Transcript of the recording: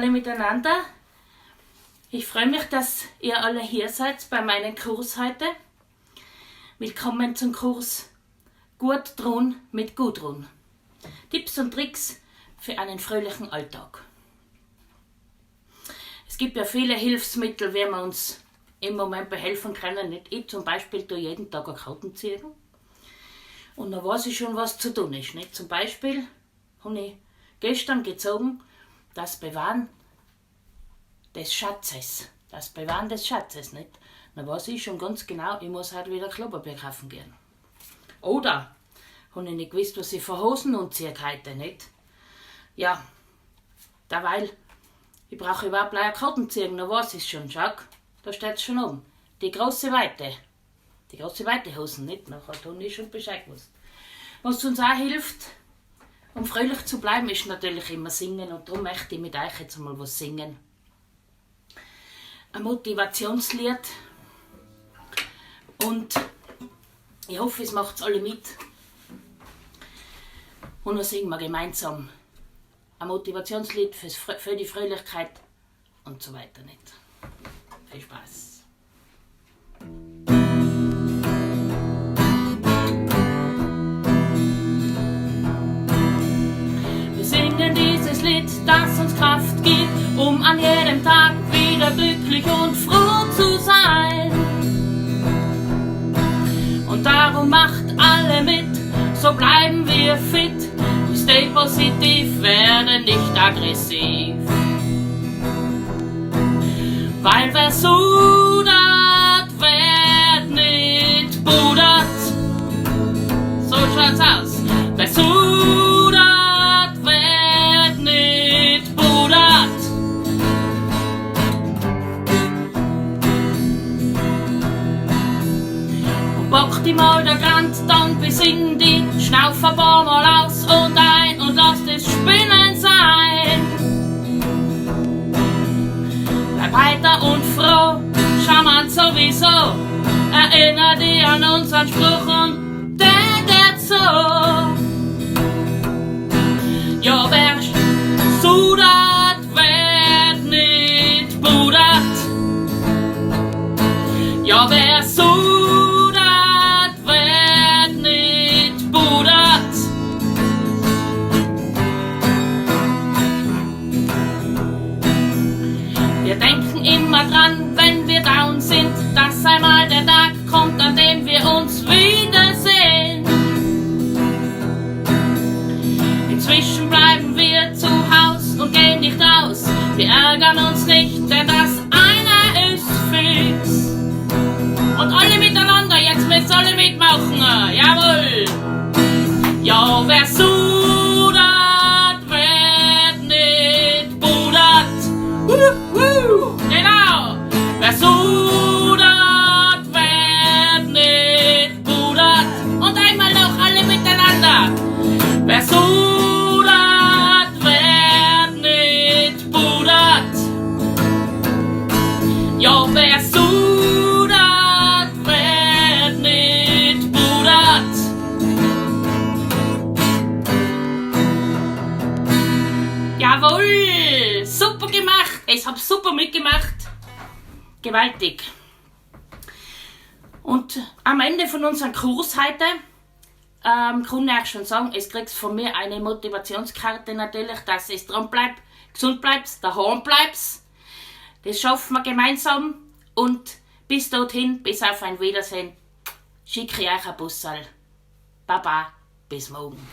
alle miteinander. Ich freue mich, dass ihr alle hier seid bei meinem Kurs heute. Willkommen zum Kurs Gut tun mit Gudrun. Tipps und Tricks für einen fröhlichen Alltag. Es gibt ja viele Hilfsmittel, wie wir uns im Moment behelfen können. Nicht? Ich zum Beispiel tue jeden Tag eine Karten ziehen. Und dann weiß ich schon, was zu tun ist. Nicht? Zum Beispiel habe ich gestern gezogen, das Bewahren des Schatzes. Das Bewahren des Schatzes, nicht? Dann weiß ich schon ganz genau, ich muss heute wieder Klopapier kaufen gehen. Oder habe ich nicht gewusst, was ich für Hosen anziehe heute, nicht? Ja, derweil, ich brauche überhaupt eine Karten ziehen, dann weiß ich schon, schau, da steht es schon oben. Die große Weite Hosen, nicht? Nachher habe ich schon Bescheid gewusst. Was uns auch hilft, um fröhlich zu bleiben, ist natürlich immer singen, und darum möchte ich mit euch jetzt mal was singen. Ein Motivationslied, und ich hoffe, es macht alle mit. Und dann singen wir gemeinsam ein Motivationslied für die Fröhlichkeit und so weiter. Nicht? Viel Spaß! Dieses Lied, das uns Kraft gibt, um an jedem Tag wieder glücklich und froh zu sein. Und darum macht alle mit, so bleiben wir fit. Stay positiv, werde nicht aggressiv. Weil wer sudert, wird nicht pudert. So schaut's aus. Wer sudert, bock die mal der Grand, dann besinn die, schnauf ein paar Mal aus und ein und lass das Spinnen sein. Bleib heiter und froh, charmant sowieso, erinner dich an unseren Spruch und der geht so. Ja, wer sudert, wird nicht pudert. Ja, wer sudert, wir denken immer dran, wenn wir down sind, dass einmal der Tag kommt, an dem wir uns wiedersehen. Inzwischen bleiben wir zu Haus und gehen nicht raus. Wir ärgern uns nicht, denn das eine ist fix. Und alle miteinander, jetzt müsst alle mitmachen, jawohl! Ja, wer sudert, wird nicht pudert. Genau! Wer sudert, wird nicht pudert. Und einmal noch alle miteinander. Wer sudert, wird nicht pudert. Ja, wer sudert, wird nicht pudert. Jawohl! Super gemacht! Ich habe super mitgemacht. Gewaltig. Und am Ende von unserem Kurs heute kann ich euch schon sagen, es kriegst von mir eine Motivationskarte natürlich, dass es dran bleibt, gesund bleibst, daheim bleibst. Das schaffen wir gemeinsam, und bis dorthin, bis auf ein Wiedersehen, schicke ich euch ein Bussal. Baba, bis morgen.